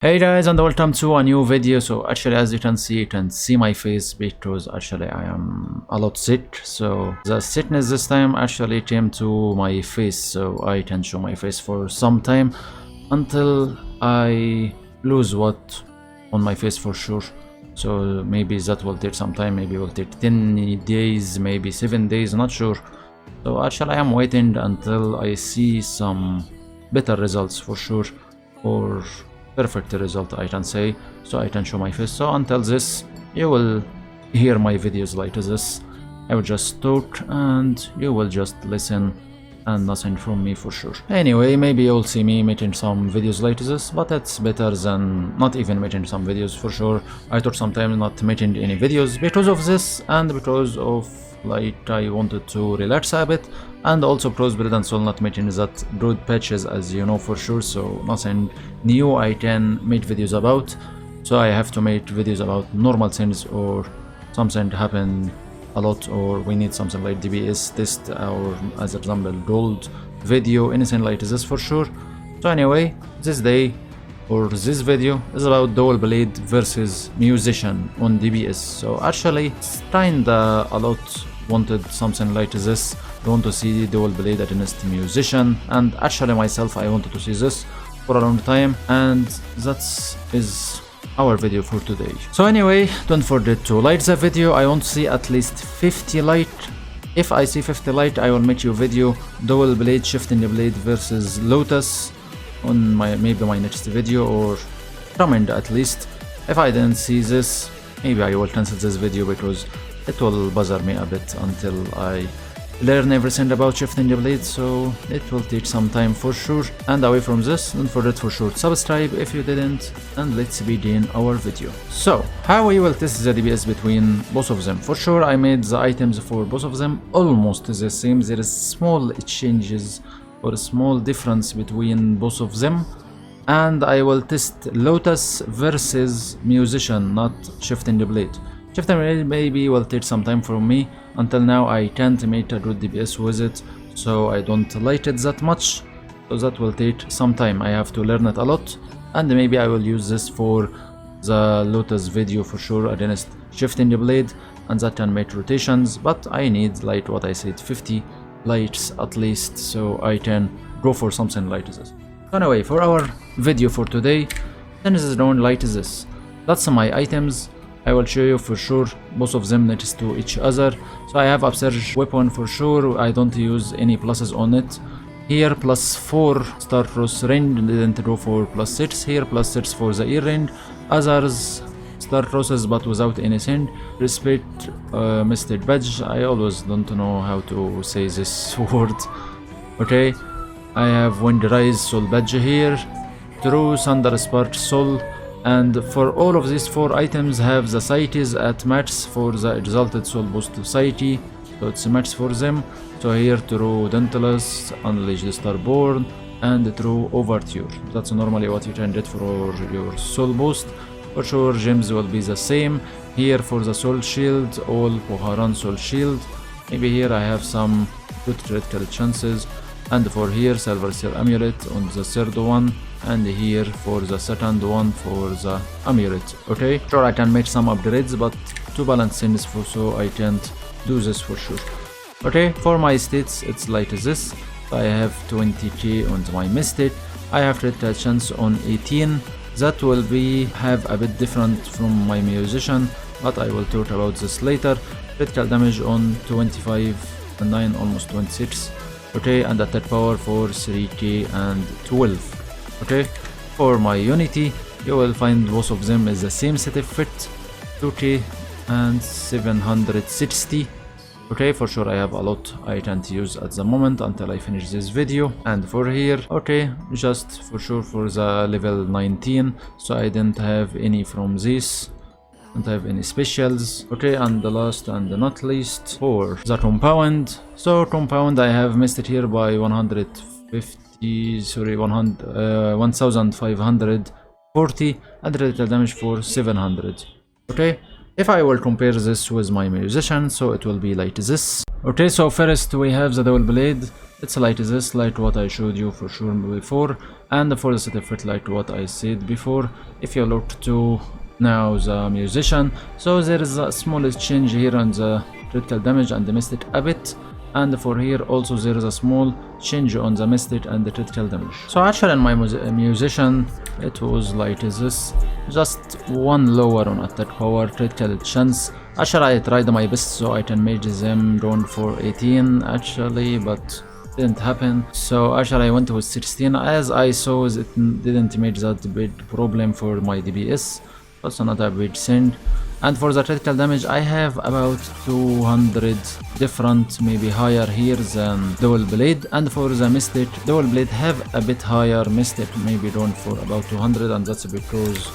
Hey guys, and welcome to a new video. So actually, as you can see my face because actually I am a lot sick. So the sickness this time actually came to my face, so I can show my face for some time until I lose what on my face for sure. So maybe that will take some time, maybe it will take 10 days, maybe 7 days, not sure. So actually I am waiting until I see some better results for sure, or perfect result I can say, so I can show my face. So until this, you will hear my videos like this. I will just talk and you will just listen and nothing from me for sure. Anyway, maybe you'll see me making some videos like this, but it's better than not even making some videos for sure. I thought sometimes not making any videos because of this, and because of like I wanted to relax a bit, and also because Bread Soul not making that good patches, as you know for sure, so nothing new I can make videos about. So I have to make videos about normal things, or something happen a lot, or we need something like DPS test, or as example gold video, anything like this for sure. So anyway, this day or this video is about dual blade versus musician on DPS. So actually it's kinda a lot wanted something like this. I want to see dual blade against musician, and actually myself I wanted to see this for a long time, and that is our video for today. So anyway, don't forget to like the video. I want to see at least 50 like. If I see 50 like, I will make you video dual blade shifting the blade versus Lotus on maybe my next video, or comment at least. If I didn't see this, maybe I will cancel this video because it will bother me a bit until I learn everything about shifting the blade, so it will take some time for sure. And away from this, don't forget for sure to subscribe if you didn't, and let's begin our video. So how we will test the DPS between both of them. For sure I made the items for both of them almost the same. There is small changes or a small difference between both of them, and I will test Lotus versus musician, not shifting the blade. Shifting the blade maybe will take some time for me. Until now I can't make a good DPS with it, so I don't like it that much, so that will take some time. I have to learn it a lot, and maybe I will use this for the Lotus video for sure against shifting the blade, and that can make rotations, but I need, like what I said, 50 lights at least, so I can go for something like this. Anyway, for our video for today, then this is known like this. That's my items. I will show you for sure both of them next to each other. So I have upsurge weapon for sure. I don't use any pluses on it. Here +4 star cross range, didn't go for +6. Here +6 for the ear range. Others star crosses but without anything. Respect misted badge. I always don't know how to say this word. Okay, I have wind rise soul badge here. True thunder spark soul. And for all of these 4 items have the cities at max for the exalted soul boost society, so it's max for them. So here true Dentalus, unleash the starborn, and true overture. That's normally what you can get for your soul boost. For sure gems will be the same. Here for the soul shield, all Poharan soul shield. Maybe here I have some good critical chances. And for here silver seal amulet on the third one, and here for the second one for the amulet. Okay, sure I can make some upgrades, but to balance things for so I can't do this for sure. Okay, for my states it's like this. I have 20k on my mistake. I have critical chance on 18. That will be have a bit different from my musician, but I will talk about this later. Critical damage on 25 and 9, almost 26. Okay, and attack power for 3k and 12. Okay, for my unity you will find both of them is the same set of fit, 2k and 760. Okay, for sure I have a lot I can't use at the moment until I finish this video. And for here, okay, just for sure for the level 19, so I didn't have any from this, don't have any specials. Okay, and the last and not least for the compound. So compound I have missed it here by 150, sorry, 1540, and critical damage for 700. Okay, If I will compare this with my musician, so it will be like this. Okay, so first we have the double blade. It's like this, like what I showed you for sure before, and for the set effect like what I said before. If you look to now the musician, so there is a small change here on the critical damage and the missed a bit, and for here also there is a small change on the missed and the critical damage. So actually in my musician it was like this, just one lower on attack power, critical chance. Actually I tried my best so I can make them down for 18 actually, but didn't happen. So actually I went with 16 as I saw it didn't make that big problem for my DPS, also not a big thing. And for the critical damage I have about 200 different, maybe higher here than dual blade, and for the mystic dual blade have a bit higher mystic, maybe down for about 200, and that's because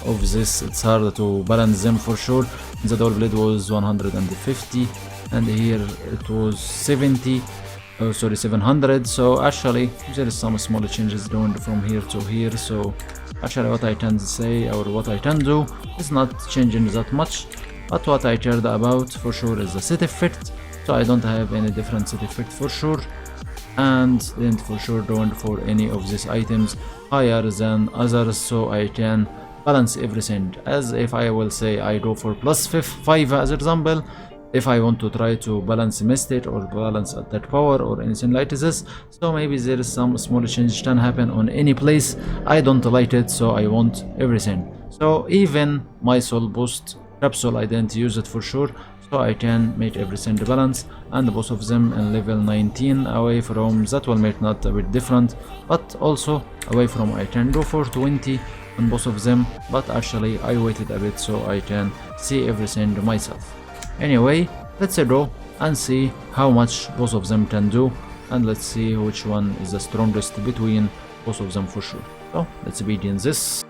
of this it's hard to balance them for sure. The dual blade was 150 and here it was 70, oh sorry 700. So actually there is some small changes down from here to here. So actually what I can say or what I can do is not changing that much, but what I cared about for sure is the set effect. So I don't have any different set effect for sure, and didn't for sure don't for any of these items higher than others, so I can balance everything. As if I will say I go for plus 5 as example, if I want to try to balance mistake or balance attack power or anything like this, so maybe there is some small change can happen on any place. I don't like it, so I want everything. So even my soul boost capsule I didn't use it for sure, so I can make everything balance, and both of them in level 19 away from that will make not a bit different, but also away from I can go for 20 on both of them, but actually I waited a bit so I can see everything myself. Anyway, let's go and see how much both of them can do, and let's see which one is the strongest between both of them for sure. So let's begin this.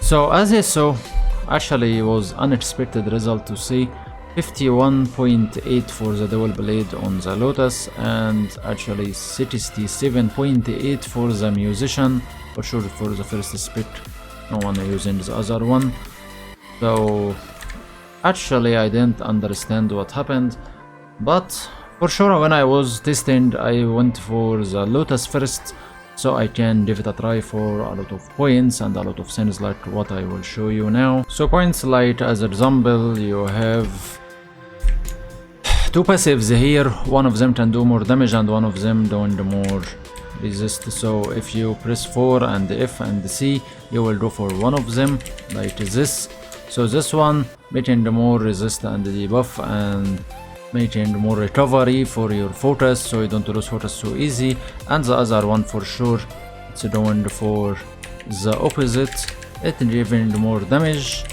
So as I saw, actually it was unexpected result to see 51.8 for the dual blade on the Lotus, and actually 67.8 for the musician, for sure for the first spec, no one using the other one. So actually I didn't understand what happened, but for sure when I was testing I went for the Lotus first, so I can give it a try for a lot of points and a lot of things like what I will show you now. So points like as example you have two passives here, one of them can do more damage and one of them doing more resist. So if you press 4 and F and C, you will go for one of them like this. So this one making more resist and debuff and making more recovery for your focus, so you don't lose focus so easy. And the other one for sure it's doing for the opposite, it giving more damage,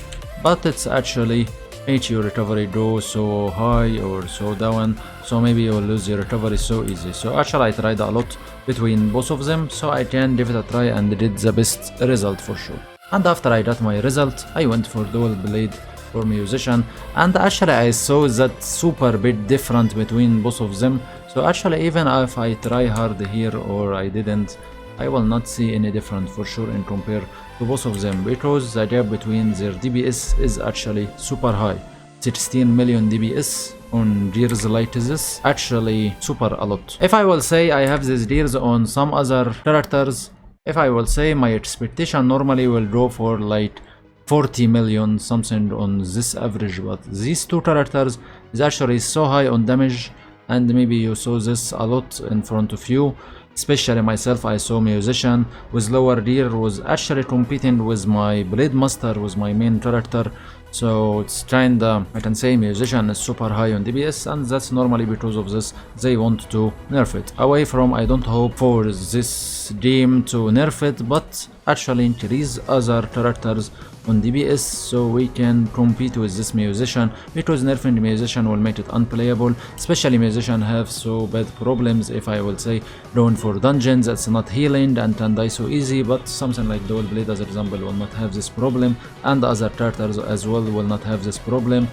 but it's actually make your recovery go so high or so down, so maybe you will lose your recovery so easy. So actually I tried a lot between both of them, so I can give it a try and did the best result for sure. And after I got my result, I went for dual blade for musician, and actually I saw that super bit different between both of them. So actually even if I try hard here or I didn't, I will not see any difference for sure in compare to both of them, because the gap between their DPS is actually super high. 16 million DPS on gears like this, actually super a lot. If I will say I have these gears on some other characters, if I will say my expectation normally will go for like 40 million something on this average, but these two characters is actually so high on damage, and maybe you saw this a lot in front of you. Especially myself, I saw musician with lower gear was actually competing with my blade master, with my main character. So it's kinda, I can say musician is super high on DPS, and that's normally because of this they want to nerf it. Away from, I don't hope for this game to nerf it, but actually increase other characters on DPS so we can compete with this musician, because nerfing musician will make it unplayable. Especially musician have so bad problems, if I will say going for dungeons, it's not healing and can die so easy, but something like dual blade as example will not have this problem, and other characters as well will not have this problem.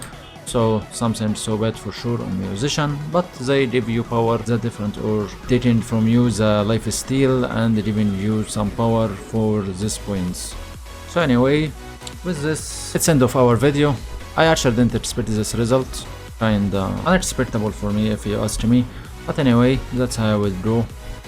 So something so bad for sure on musician, but they give you power that different, or taking from you the life steal and giving you some power for these points. So anyway, with this it's end of our video. I actually didn't expect this result, kinda unexpected for me if you ask me, but anyway that's how it go.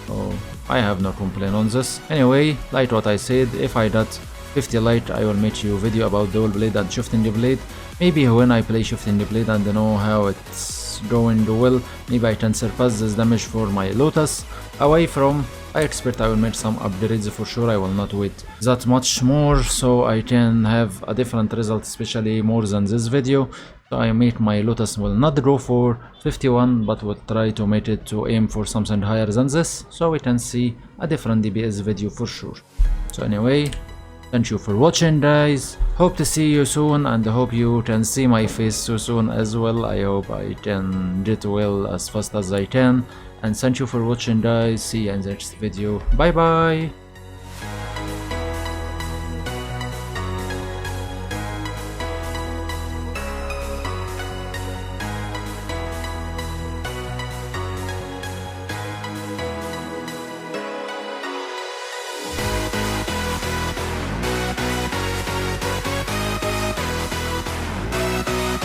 So I have no complaint on this. Anyway, like what I said, if I got 50 likes I will make you a video about dual blade and shifting the blade. Maybe when I play shifting the blade and know how it's going well, maybe I can surpass this damage for my Lotus. Away from, I expect I will make some upgrades for sure. I will not wait that much more, so I can have a different result, especially more than this video. So I make my Lotus will not go for 51, but will try to make it to aim for something higher than this, so we can see a different DPS video for sure. So anyway, thank you for watching guys, hope to see you soon, and hope you can see my face so soon as well. I hope I can get well as fast as I can, and thank you for watching guys, see you in the next video, bye bye.